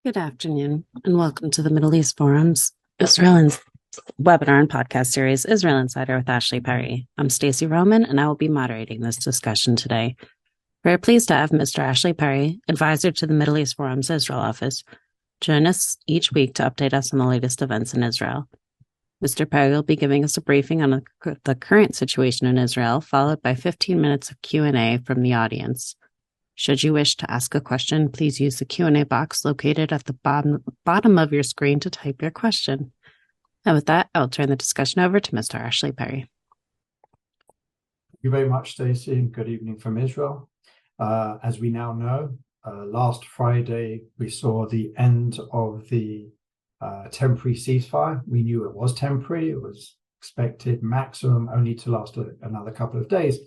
Good afternoon, and welcome to the Middle East Forum's webinar and podcast series, Israel Insider with Ashley Perry. I'm Stacey Roman, and I will be moderating this discussion today. We're pleased to have Mr. Ashley Perry, advisor to the Middle East Forum's Israel office, join us each week to update us on the latest events in Israel. Mr. Perry will be giving us a briefing on the current situation in Israel, followed by 15 minutes of Q&A from the audience. Should you wish to ask a question, please use the Q&A box located at the bottom of your screen to type your question. And with that, I'll turn the discussion over to Mr. Ashley Perry. Thank you very much, Stacey, and good evening from Israel. As we now know, last Friday we saw the end of the temporary ceasefire. We knew it was temporary. It was expected maximum only to last another couple of days.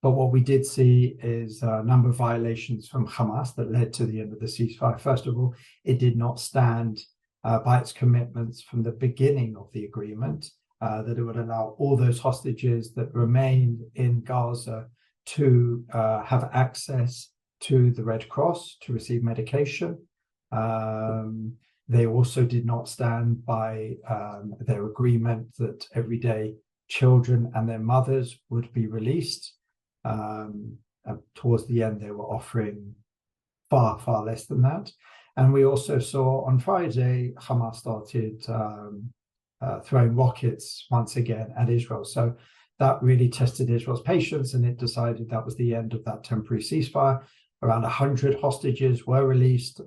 But what we did see is a number of violations from Hamas that led to the end of the ceasefire. First of all, it did not stand by its commitments from the beginning of the agreement that it would allow all those hostages that remained in Gaza to have access to the Red Cross to receive medication. They also did not stand by their agreement that everyday children and their mothers would be released. Towards the end, they were offering far, far less than that. And we also saw on Friday, Hamas started throwing rockets once again at Israel. So that really tested Israel's patience, and it decided that was the end of that temporary ceasefire. Around 100 hostages were released,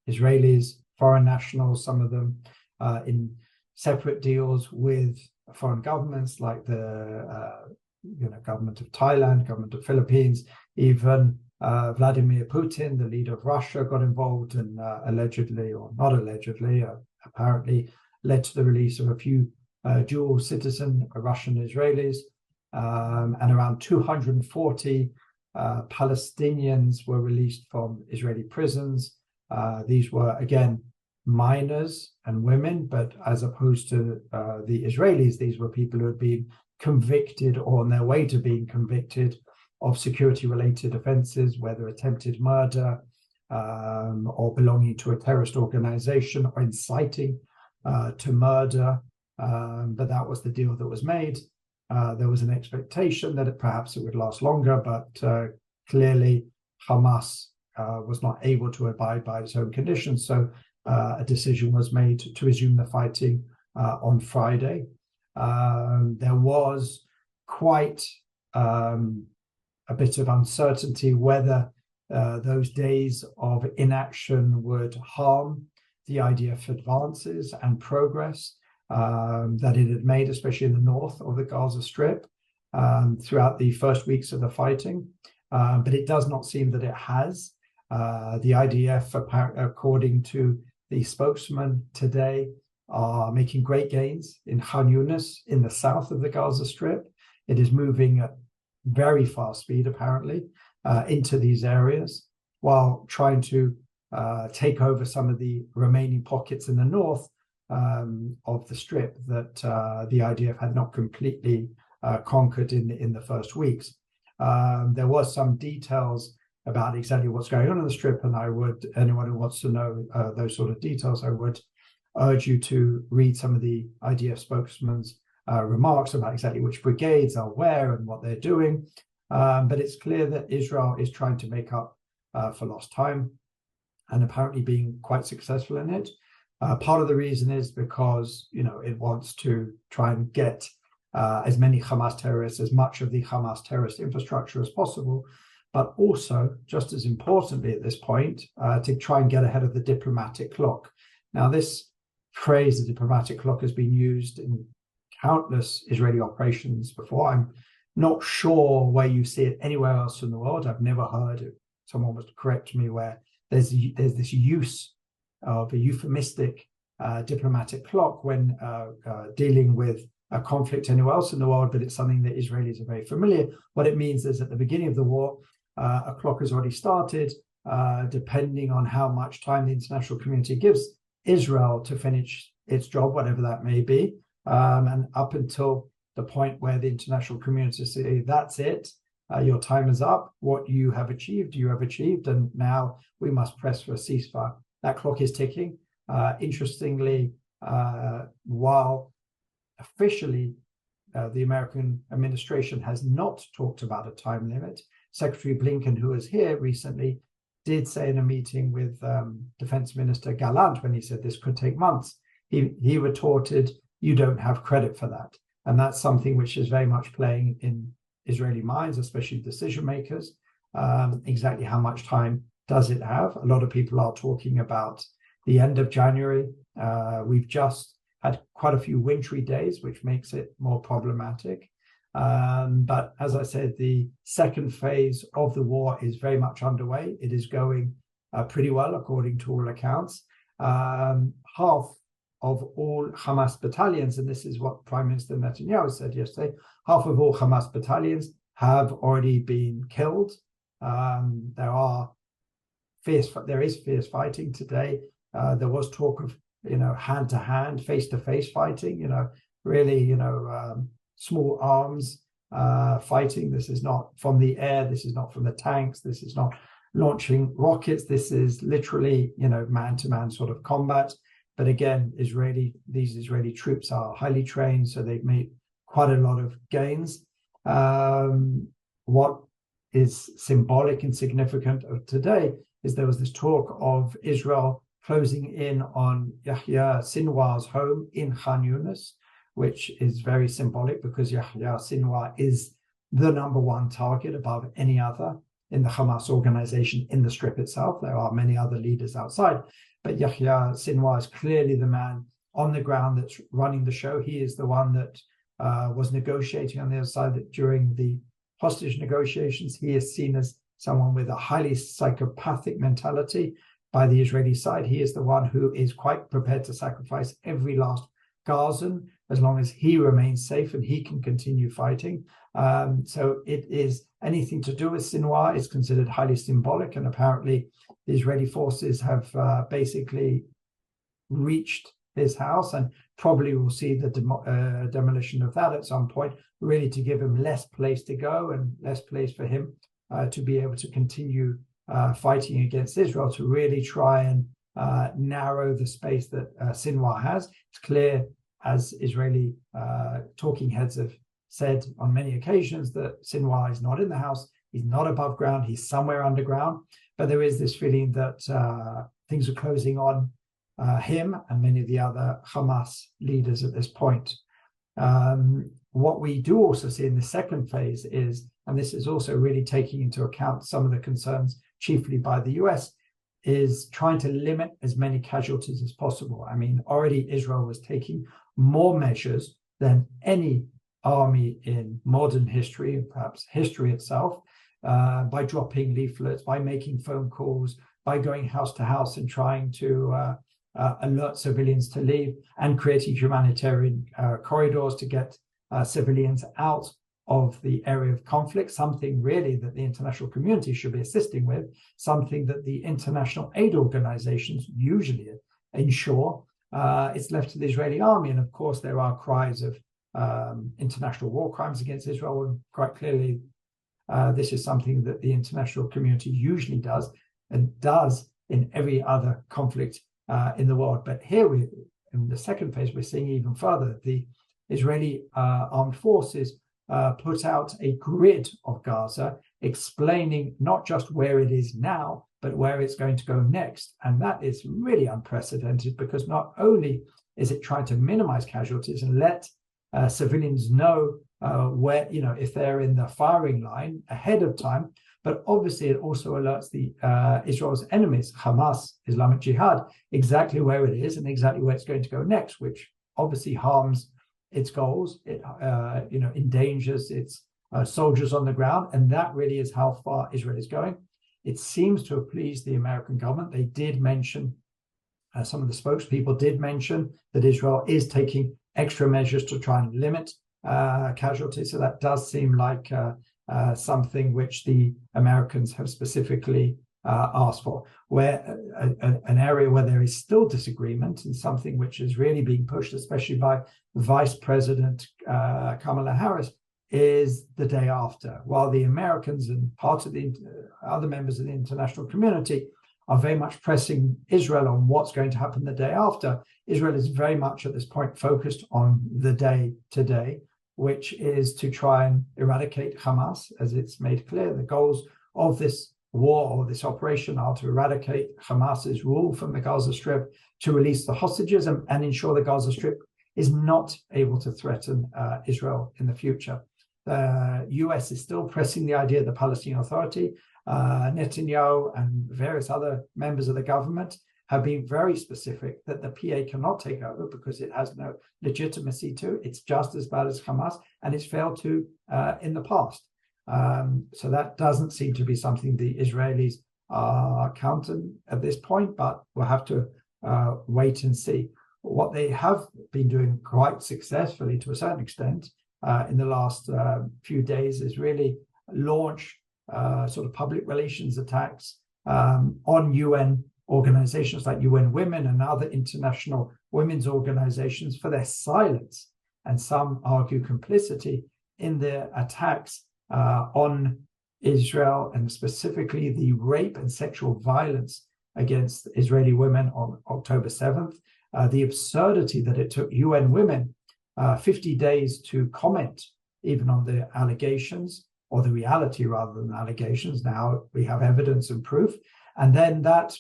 Israelis, foreign nationals, some of them in separate deals with foreign governments like the government of Thailand, government of Philippines, even Vladimir Putin, the leader of Russia, got involved and allegedly, or not allegedly, apparently led to the release of a few dual citizen Russian Israelis, and around 240 Palestinians were released from Israeli prisons. These were, again, minors and women, but as opposed to the Israelis, these were people who had been convicted or on their way to being convicted of security-related offences, whether attempted murder or belonging to a terrorist organization or inciting to murder. But that was the deal that was made. There was an expectation that perhaps it would last longer, but clearly Hamas was not able to abide by its own conditions. So a decision was made to resume the fighting on Friday. There was quite a bit of uncertainty whether those days of inaction would harm the IDF advances and progress that it had made, especially in the north of the Gaza Strip, throughout the first weeks of the fighting. But it does not seem that it has. The IDF, according to the spokesman today, are making great gains in Khan Yunis in the south of the Gaza Strip. It is moving at very fast speed, apparently, into these areas, while trying to take over some of the remaining pockets in the north of the Strip that the IDF had not completely conquered in the first weeks. There was some details about exactly what's going on in the Strip, and anyone who wants to know those sort of details, I would urge you to read some of the IDF spokesman's remarks about exactly which brigades are where and what they're doing. But it's clear that Israel is trying to make up for lost time and apparently being quite successful in it. Part of the reason is because, it wants to try and get as many Hamas terrorists, as much of the Hamas terrorist infrastructure as possible, but also, just as importantly at this point, to try and get ahead of the diplomatic clock. Now, this phrase, the diplomatic clock, has been used in countless Israeli operations before. I'm not sure where you see it anywhere else in the world. I've never heard it. Someone was to correct me where there's this use of a euphemistic diplomatic clock when dealing with a conflict anywhere else in the world, but it's something that Israelis are very familiar. What it means is at the beginning of the war, a clock has already started, depending on how much time the international community gives Israel to finish its job, whatever that may be, and up until the point where the international community say, that's it, your time is up, what you have achieved, and now we must press for a ceasefire. that clock is ticking. Interestingly, while officially the American administration has not talked about a time limit, Secretary Blinken, who was here recently, did say in a meeting with Defense Minister Gallant, when he said this could take months, he retorted, "You don't have credit for that." And that's something which is very much playing in Israeli minds, especially decision makers. Exactly how much time does it have? A lot of people are talking about the end of January. We've just had quite a few wintry days, which makes it more problematic. But as I said, the second phase of the war is very much underway. It is going pretty well, according to all accounts. Half of all Hamas battalions, and this is what Prime Minister Netanyahu said yesterday, half of all Hamas battalions have already been killed. There is fierce fighting today. There was talk of hand-to-hand, face-to-face fighting. Really, small arms fighting. This is not from the air. This is not from the tanks. This is not launching rockets. This is literally, man-to-man sort of combat. But again, these Israeli troops are highly trained, so they've made quite a lot of gains. What is symbolic and significant of today is there was this talk of Israel closing in on Yahya Sinwar's home in Khan Yunis, which is very symbolic because Yahya Sinwar is the number one target above any other in the Hamas organization in the Strip itself. There are many other leaders outside, but Yahya Sinwar is clearly the man on the ground that's running the show. He is the one that was negotiating on the other side that during the hostage negotiations. He is seen as someone with a highly psychopathic mentality by the Israeli side. He is the one who is quite prepared to sacrifice every last Gazan as long as he remains safe and he can continue fighting. So it is anything to do with Sinwar is considered highly symbolic, and apparently the Israeli forces have basically reached his house and probably will see the demolition of that at some point, really to give him less place to go and less place for him to be able to continue fighting against Israel, to really try and narrow the space that Sinwar has. It's clear, as Israeli talking heads have said on many occasions, that Sinwar is not in the house, he's not above ground, he's somewhere underground. But there is this feeling that things are closing on him and many of the other Hamas leaders at this point. What we do also see in the second phase is, and this is also really taking into account some of the concerns chiefly by the US, is trying to limit as many casualties as possible. I mean, already Israel was taking more measures than any army in modern history, and perhaps history itself, by dropping leaflets, by making phone calls, by going house to house and trying to alert civilians to leave, and creating humanitarian corridors to get civilians out of the area of conflict, something really that the international community should be assisting with, something that the international aid organizations usually ensure. It's left to the Israeli army. And of course, there are cries of international war crimes against Israel. And quite clearly, this is something that the international community usually does and does in every other conflict in the world. But here, in the second phase, we're seeing even further. The Israeli armed forces put out a grid of Gaza explaining not just where it is now, but where it's going to go next. And that is really unprecedented, because not only is it trying to minimize casualties and let civilians know where, if they're in the firing line ahead of time, but obviously it also alerts the Israel's enemies, Hamas, Islamic Jihad, exactly where it is and exactly where it's going to go next, which obviously harms its goals. It endangers its soldiers on the ground, and that really is how far Israel is going. It seems to have pleased the American government. They did mention, some of the spokespeople did mention that Israel is taking extra measures to try and limit casualties. So that does seem like something which the Americans have specifically asked for. Where an area where there is still disagreement, and something which is really being pushed, especially by Vice President Kamala Harris, is the day after. While the Americans and part of the other members of the international community are very much pressing Israel on what's going to happen the day after. Israel is very much at this point focused on the day today, which is to try and eradicate Hamas, as it's made clear. The goals of this war or this operation are to eradicate Hamas's rule from the Gaza Strip, to release the hostages and ensure the Gaza Strip is not able to threaten Israel in the future. The US is still pressing the idea of the Palestinian Authority. Netanyahu and various other members of the government have been very specific that the PA cannot take over because it has no legitimacy to. It's just as bad as Hamas, and it's failed to in the past. So that doesn't seem to be something the Israelis are counting at this point, but we'll have to wait and see. What they have been doing quite successfully to a certain extent in the last few days is really launch sort of public relations attacks on UN organizations like UN Women and other international women's organizations for their silence, and some argue complicity in their attacks on Israel, and specifically the rape and sexual violence against Israeli women on October 7th. The absurdity that it took UN Women 50 days to comment even on the allegations, or the reality rather than allegations. Now we have evidence and proof. And then that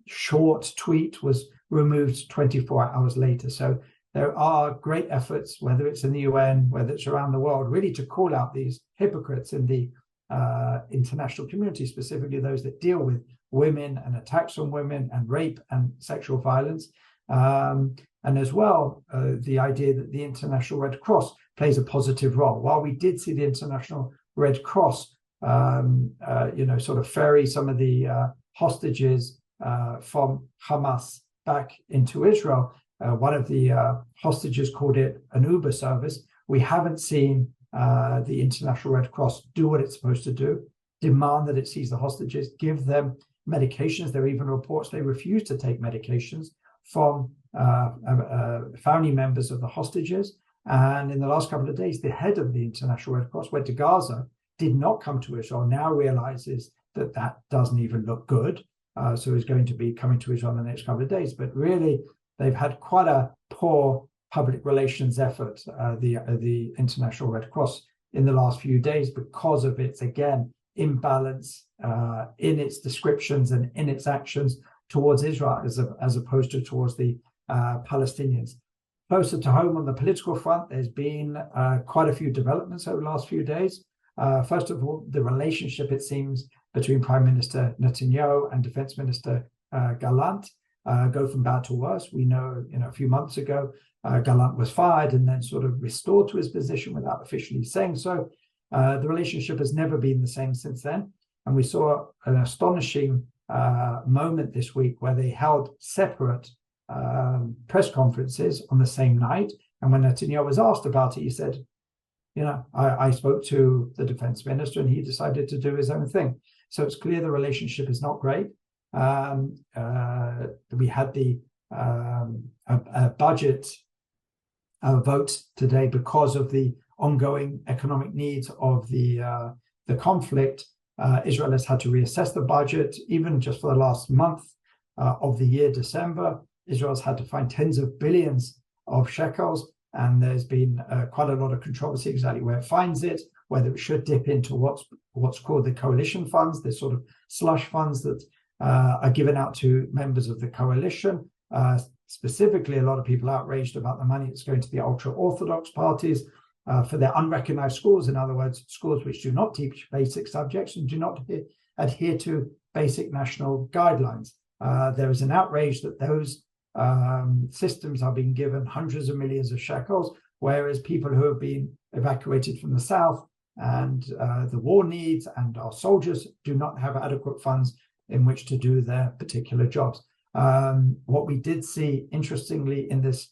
short tweet was removed 24 hours later. So there are great efforts, whether it's in the UN, whether it's around the world, really to call out these hypocrites in the international community, specifically those that deal with women and attacks on women and rape and sexual violence. And as well, the idea that the International Red Cross plays a positive role. While we did see the International Red Cross, sort of ferry some of the hostages from Hamas back into Israel, one of the hostages called it an Uber service. We haven't seen the International Red Cross do what it's supposed to do, demand that it sees the hostages, give them medications. There are even reports they refuse to take medications from family members of the hostages. And in the last couple of days, the head of the International Red Cross went to Gaza, did not come to Israel, now realizes that that doesn't even look good. So he's going to be coming to Israel in the next couple of days. But really, they've had quite a poor public relations effort, the International Red Cross, in the last few days, because of its, again, imbalance in its descriptions and in its actions towards Israel as opposed to towards the Palestinians. Closer to home on the political front, there's been quite a few developments over the last few days. First of all, the relationship, it seems, between Prime Minister Netanyahu and Defense Minister Gallant go from bad to worse. We know, a few months ago, Gallant was fired and then sort of restored to his position without officially saying so. The relationship has never been the same since then. And we saw an astonishing moment this week where they held separate press conferences on the same night. And when Netanyahu was asked about it, he said, I spoke to the defense minister and he decided to do his own thing. So it's clear the relationship is not great. We had the budget vote today because of the ongoing economic needs of the conflict. Israel has had to reassess the budget, even just for the last month of the year, December. Israel's had to find tens of billions of shekels, and there's been quite a lot of controversy exactly where it finds it, whether it should dip into what's called the coalition funds, the sort of slush funds that are given out to members of the coalition. Specifically, a lot of people outraged about the money that's going to the ultra-Orthodox parties for their unrecognized schools. In other words, schools which do not teach basic subjects and do not adhere to basic national guidelines. There is an outrage that those systems are being given hundreds of millions of shekels, whereas people who have been evacuated from the south and the war needs and our soldiers do not have adequate funds in which to do their particular jobs. What we did see, interestingly, in this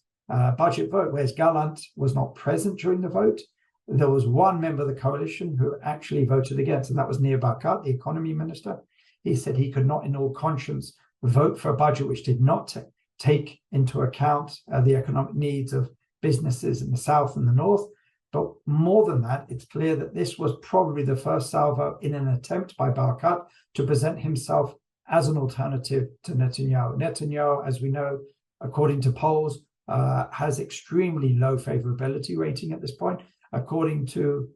budget vote, whereas Gallant was not present during the vote, there was one member of the coalition who actually voted against, and that was Nir Barkat, the economy minister. He said he could not in all conscience vote for a budget which did not take into account the economic needs of businesses in the south and the north. But more than that, it's clear that this was probably the first salvo in an attempt by Barkat to present himself as an alternative to Netanyahu. Netanyahu, as we know, according to polls, has extremely low favorability rating at this point. According to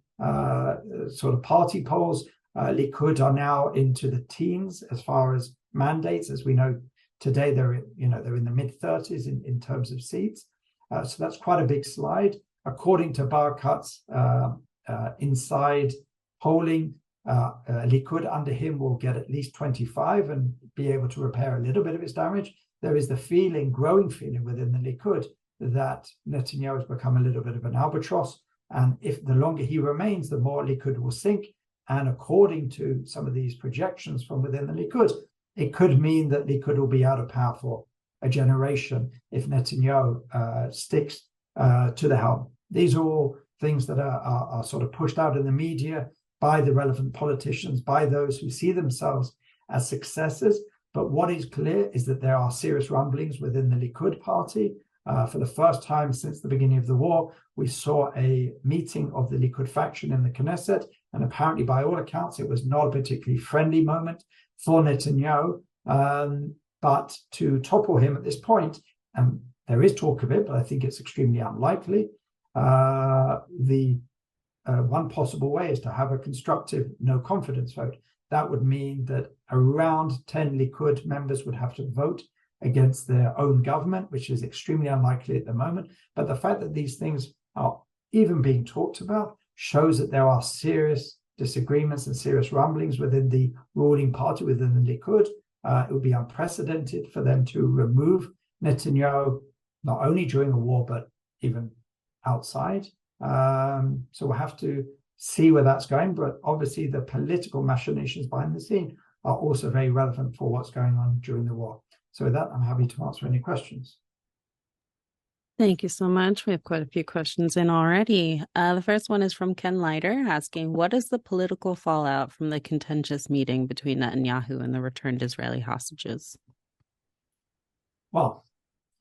sort of party polls, Likud are now into the teens as far as mandates. As we know today, they're in the mid-30s in terms of seats. So that's quite a big slide. According to Barakat's inside polling, Likud under him will get at least 25 and be able to repair a little bit of its damage. There is the growing feeling within the Likud that Netanyahu has become a little bit of an albatross. And if the longer he remains, the more Likud will sink. And according to some of these projections from within the Likud, it could mean that Likud will be out of power for a generation if Netanyahu sticks to the helm. These are all things that are sort of pushed out in the media by the relevant politicians, by those who see themselves as successors. But what is clear is that there are serious rumblings within the Likud party. For the first time since the beginning of the war, we saw a meeting of the Likud faction in the Knesset, and apparently, by all accounts, it was not a particularly friendly moment for Netanyahu. But to topple him at this point, and there is talk of it, but I think it's extremely unlikely, the one possible way is to have a constructive no confidence vote. That would mean that around 10 Likud members would have to vote against their own government, which is extremely unlikely at the moment. But the fact that these things are even being talked about shows that there are serious disagreements and serious rumblings within the ruling party, within the Likud. It would be unprecedented for them to remove Netanyahu, not only during a war, but even outside. So we'll have to see where that's going. But obviously, the political machinations behind the scene are also very relevant for what's going on during the war. So with that, I'm happy to answer any questions. Thank you so much. We have quite a few questions in already. The first one is from Ken Leiter asking, what is the political fallout from the contentious meeting between Netanyahu and the returned Israeli hostages? Well,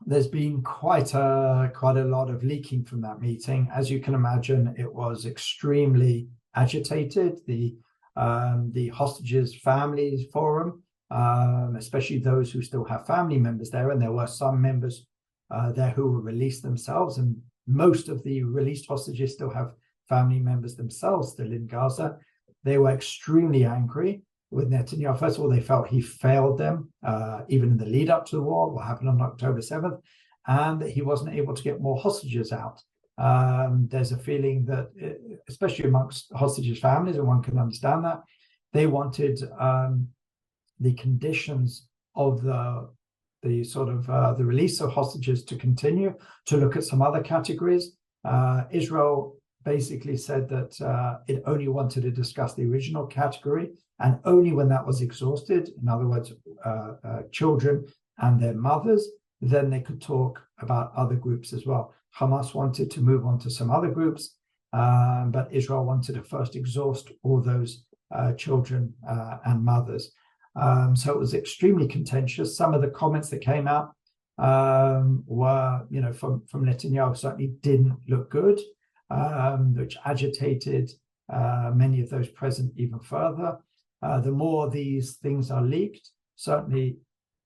there's been quite a lot of leaking from that meeting. As you can imagine, it was extremely agitated. The hostages' families forum, especially those who still have family members there, and there were some members there who were released themselves, and most of the released hostages still have family members themselves still in Gaza. They were extremely angry with Netanyahu. First of all, they felt he failed them, even in the lead up to the war, what happened on October 7th, and that he wasn't able to get more hostages out. There's a feeling that, especially amongst hostages' families, and one can understand that, they wanted the conditions of the release of hostages to continue, to look at some other categories. Israel basically said that it only wanted to discuss the original category, and only when that was exhausted, in other words, children and their mothers, then they could talk about other groups as well. Hamas wanted to move on to some other groups, but Israel wanted to first exhaust all those children and mothers. So it was extremely contentious. Some of the comments that came out were, from Netanyahu certainly didn't look good, which agitated many of those present even further. The more these things are leaked, certainly,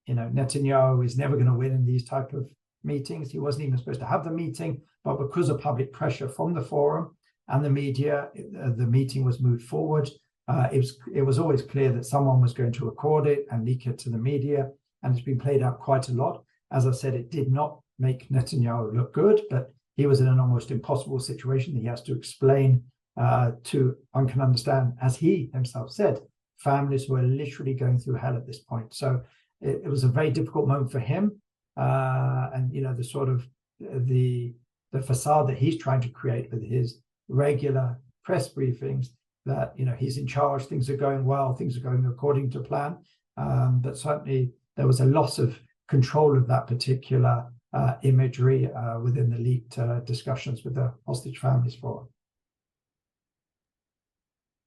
Netanyahu is never going to win in these type of meetings. He wasn't even supposed to have the meeting, but because of public pressure from the forum and the media, the meeting was moved forward. It was always clear that someone was going to record it and leak it to the media, and it's been played out quite a lot. As I said, it did not make Netanyahu look good, but he was in an almost impossible situation. He has to explain one can understand, as he himself said, families were literally going through hell at this point. So it was a very difficult moment for him, and the sort of the facade that he's trying to create with his regular press briefings, that he's in charge, things are going well, things are going according to plan, but certainly there was a loss of control of that particular imagery within the leaked discussions with the hostage families forum.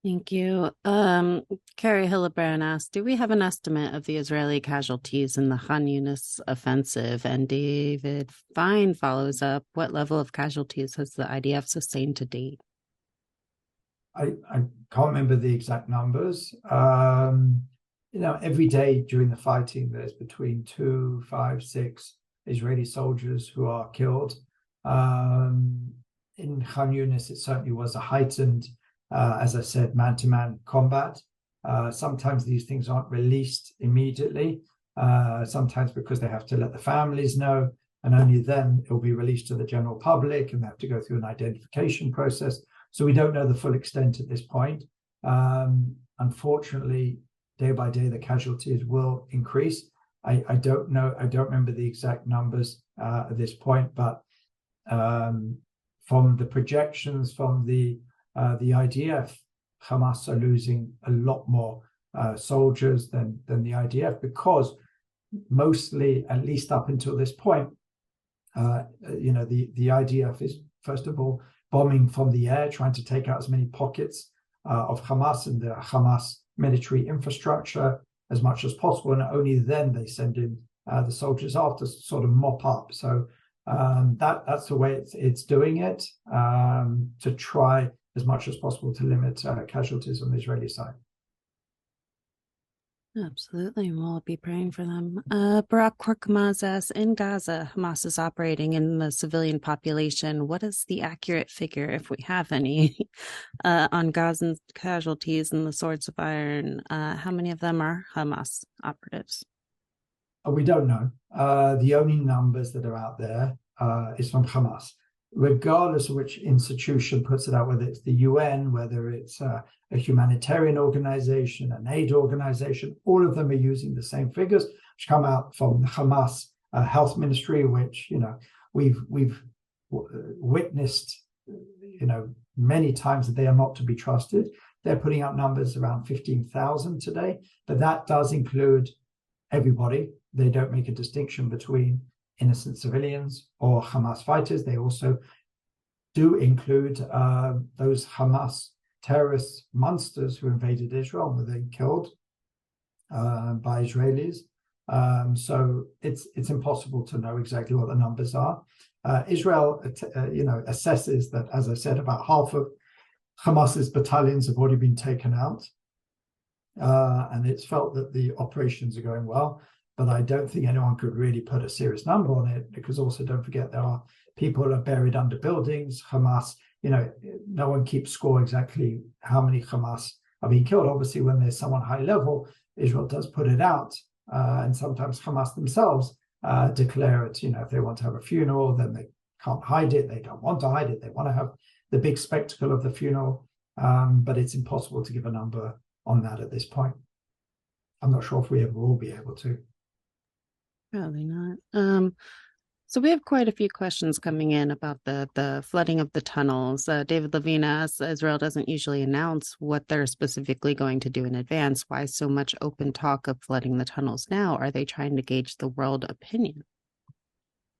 Thank you. Carrie Hillebrand asked, do we have an estimate of the Israeli casualties in the Khan Yunis offensive? And David Fine follows up, what level of casualties has the IDF sustained to date? I can't remember the exact numbers. every day during the fighting, there's between 2, 5, 6 Israeli soldiers who are killed. In Khan Yunis, it certainly was a heightened, as I said, man-to-man combat. Sometimes these things aren't released immediately, sometimes because they have to let the families know, and only then it will be released to the general public, and they have to go through an identification process. So we don't know the full extent at this point. Unfortunately, day by day, the casualties will increase. I don't know. I don't remember the exact numbers at this point, but from the projections from the IDF, Hamas are losing a lot more soldiers than the IDF, because mostly, at least up until this point, the IDF is first of all bombing from the air, trying to take out as many pockets of Hamas and the Hamas military infrastructure as much as possible, and only then they send in the soldiers after to sort of mop up. So that's the way it's doing it, to try as much as possible to limit casualties on the Israeli side. Absolutely. We'll be praying for them. Barak Korkmaz asks, in Gaza, Hamas is operating in the civilian population. What is the accurate figure, if we have any, on Gazan casualties and the Swords of Iron? How many of them are Hamas operatives? We don't know. The only numbers that are out there is from Hamas. Regardless of which institution puts it out, whether it's the UN, whether it's a humanitarian organization, an aid organization, all of them are using the same figures, which come out from the Hamas health ministry, which we've witnessed many times that they are not to be trusted. They're putting out numbers around 15,000 today, but that does include everybody. They don't make a distinction between innocent civilians or Hamas fighters. They also do include those Hamas terrorist monsters who invaded Israel and were then killed by Israelis. So it's impossible to know exactly what the numbers are. Israel, assesses that, as I said, about half of Hamas's battalions have already been taken out, and it's felt that the operations are going well. But I don't think anyone could really put a serious number on it, because also don't forget there are people who are buried under buildings. Hamas, no one keeps score exactly how many Hamas are being killed. Obviously, when there's someone high level, Israel does put it out, and sometimes Hamas themselves declare it. If they want to have a funeral, then they can't hide it. They don't want to hide it. They want to have the big spectacle of the funeral, but it's impossible to give a number on that at this point. I'm not sure if we ever will be able to. Probably not. So we have quite a few questions coming in about the flooding of the tunnels. David Levine asks, Israel doesn't usually announce what they're specifically going to do in advance. Why so much open talk of flooding the tunnels now? Are they trying to gauge the world opinion?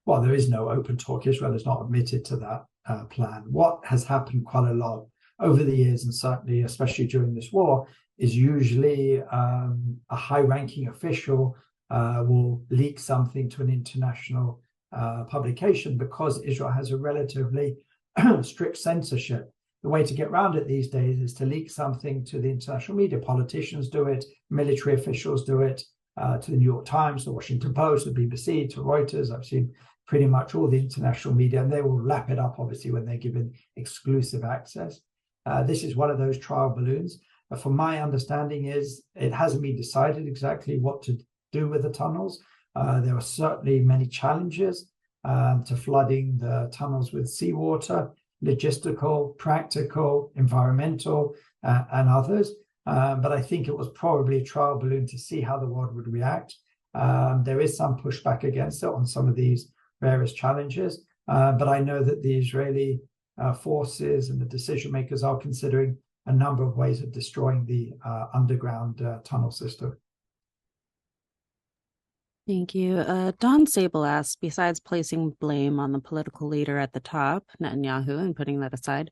Well, there is no open talk. Israel has not admitted to that plan. What has happened quite a lot over the years, and certainly especially during this war, is usually a high-ranking official will leak something to an international publication, because Israel has a relatively strict censorship. The way to get around it these days is to leak something to the international media. Politicians do it, military officials do it, to the New York Times, the Washington Post, the BBC, to Reuters. I've seen pretty much all the international media, and they will lap it up, obviously, when they're given exclusive access. This is one of those trial balloons. From my understanding is it hasn't been decided exactly what to do with the tunnels. There are certainly many challenges to flooding the tunnels with seawater, logistical, practical, environmental, and others. But I think it was probably a trial balloon to see how the world would react. There is some pushback against it on some of these various challenges. But I know that the Israeli forces and the decision makers are considering a number of ways of destroying the underground tunnel system. Thank you. Don Sable asks, besides placing blame on the political leader at the top, Netanyahu, and putting that aside,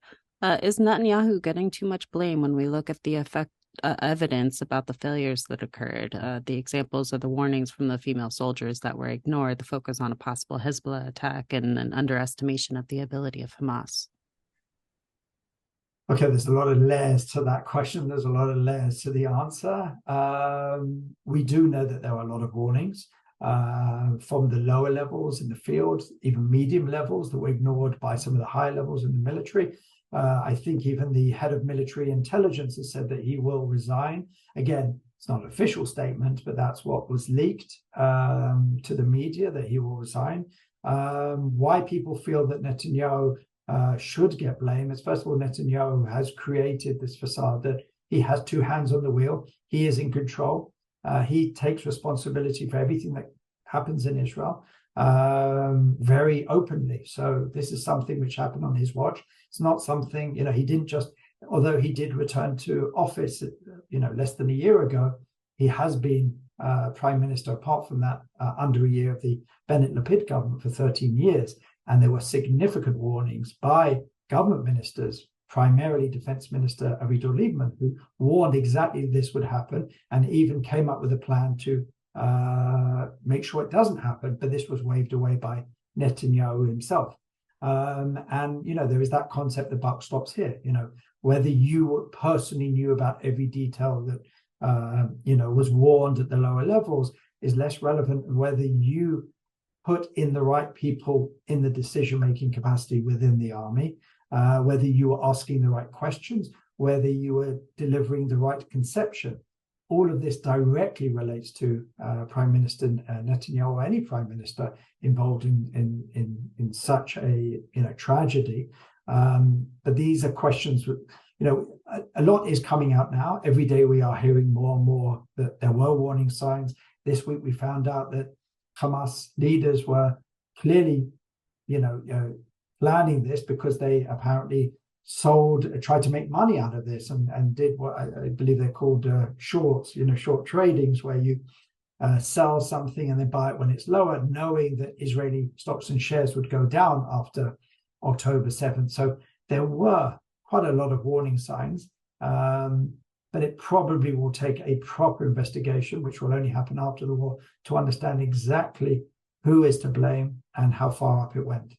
is Netanyahu getting too much blame when we look at the evidence about the failures that occurred? The examples of the warnings from the female soldiers that were ignored, the focus on a possible Hezbollah attack, and an underestimation of the ability of Hamas. Okay, there's a lot of layers to that question. There's a lot of layers to the answer. We do know that there are a lot of warnings from the lower levels in the field, even medium levels that were ignored by some of the higher levels in the military. I think even the head of military intelligence has said that he will resign. Again, it's not an official statement, but that's what was leaked to the media, that he will resign. Why people feel that Netanyahu should get blame is, first of all, Netanyahu has created this facade that he has two hands on the wheel. He is in control. He takes responsibility for everything that happens in Israel very openly. So this is something which happened on his watch. It's not something, he didn't just, although he did return to office, less than a year ago, he has been prime minister, apart from that, under a year of the Bennett-Lapid government for 13 years. And there were significant warnings by government ministers, primarily Defense Minister Yoav, who warned exactly this would happen and even came up with a plan to make sure it doesn't happen. But this was waved away by Netanyahu himself. And there is that concept, the buck stops here. Whether you personally knew about every detail that was warned at the lower levels is less relevant than whether you put in the right people in the decision-making capacity within the army, whether you were asking the right questions, whether you were delivering the right conception. All of this directly relates to Prime Minister Netanyahu, or any prime minister involved in such a tragedy. But these are questions. A lot is coming out now. Every day we are hearing more and more that there were warning signs. This week we found out that Hamas leaders were clearly, planning this because they apparently tried to make money out of this and did what I believe they're called shorts, short tradings, where you sell something and then buy it when it's lower, knowing that Israeli stocks and shares would go down after October 7th. So there were quite a lot of warning signs, but it probably will take a proper investigation, which will only happen after the war, to understand exactly who is to blame and how far up it went.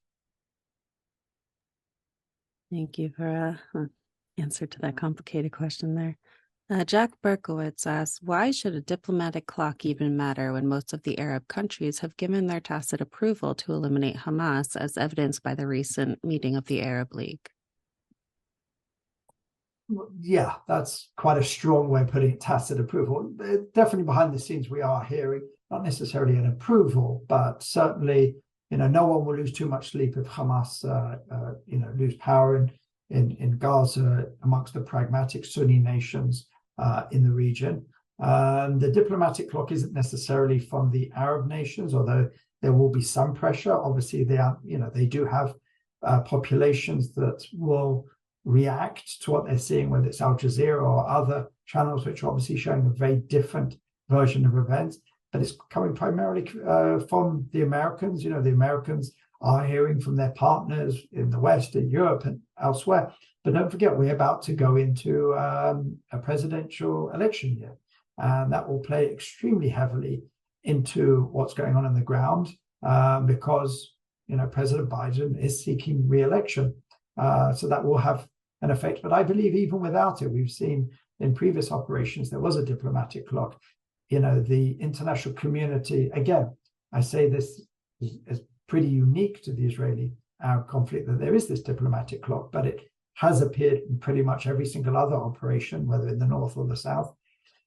Thank you for an answer to that complicated question there. Jack Berkowitz asks, why should a diplomatic clock even matter when most of the Arab countries have given their tacit approval to eliminate Hamas, as evidenced by the recent meeting of the Arab League? Yeah, that's quite a strong way of putting it, tacit approval. Definitely behind the scenes we are hearing, not necessarily an approval, but certainly, no one will lose too much sleep if Hamas, lose power in Gaza amongst the pragmatic Sunni nations in the region. The diplomatic clock isn't necessarily from the Arab nations, although there will be some pressure. Obviously, they do have populations that will react to what they're seeing, whether it's Al Jazeera or other channels, which are obviously showing a very different version of events. But it's coming primarily from the Americans. The Americans are hearing from their partners in the West, in Europe and elsewhere. But don't forget, we're about to go into a presidential election year. And that will play extremely heavily into what's going on the ground because, President Biden is seeking re-election. So that will have an effect. But I believe even without it, we've seen in previous operations, there was a diplomatic clock. The international community, again, I say this is pretty unique to the Israeli-Arab conflict, that there is this diplomatic clock, but it has appeared in pretty much every single other operation, whether in the north or the south.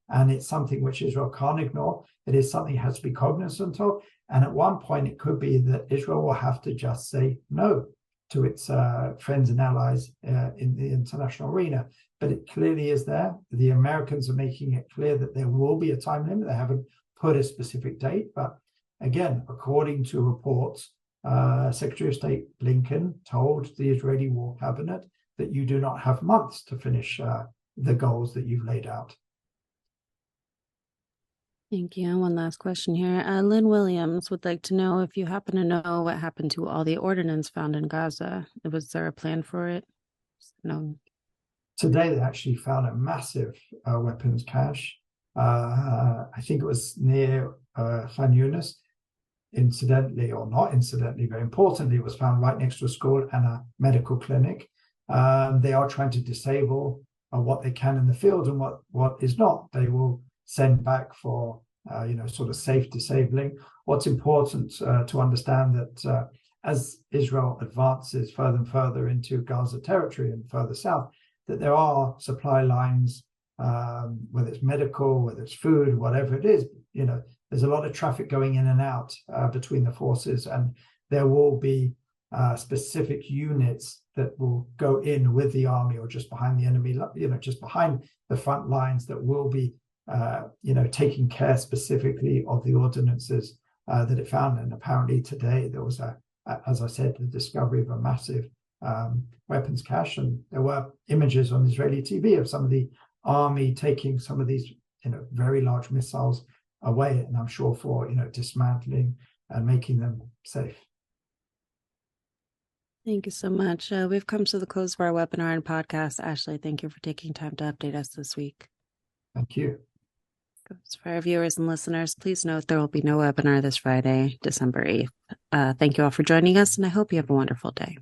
And it's something which Israel can't ignore. It is something it has to be cognizant of. And at one point, it could be that Israel will have to just say no to its friends and allies in the international arena. But it clearly is there. The Americans are making it clear that there will be a time limit. They haven't put a specific date. But again, according to reports, Secretary of State Blinken told the Israeli War Cabinet that you do not have months to finish the goals that you've laid out. Thank you. One last question here. Lynn Williams would like to know if you happen to know what happened to all the ordnance found in Gaza. Was there a plan for it? No. Today, they actually found a massive weapons cache. I think it was near Khan Yunis. Incidentally, or not incidentally, very importantly, it was found right next to a school and a medical clinic. They are trying to disable what they can in the field, and what is not, they will send back for sort of safe disabling. What's important to understand that as Israel advances further and further into Gaza territory and further south, that there are supply lines, whether it's medical, whether it's food, whatever it is. There's a lot of traffic going in and out between the forces, and there will be specific units that will go in with the army or just behind the enemy, just behind the front lines, that will be taking care specifically of the ordinances that it found. And apparently today there was as I said, the discovery of a massive weapons cache, and there were images on Israeli TV of some of the army taking some of these very large missiles away, and I'm sure for dismantling and making them safe. Thank you so much. We've come to the close of our webinar and podcast. Ashley, thank you for taking time to update us this week. Thank you. For our viewers and listeners, please note there will be no webinar this Friday, December 8th. Thank you all for joining us, and I hope you have a wonderful day.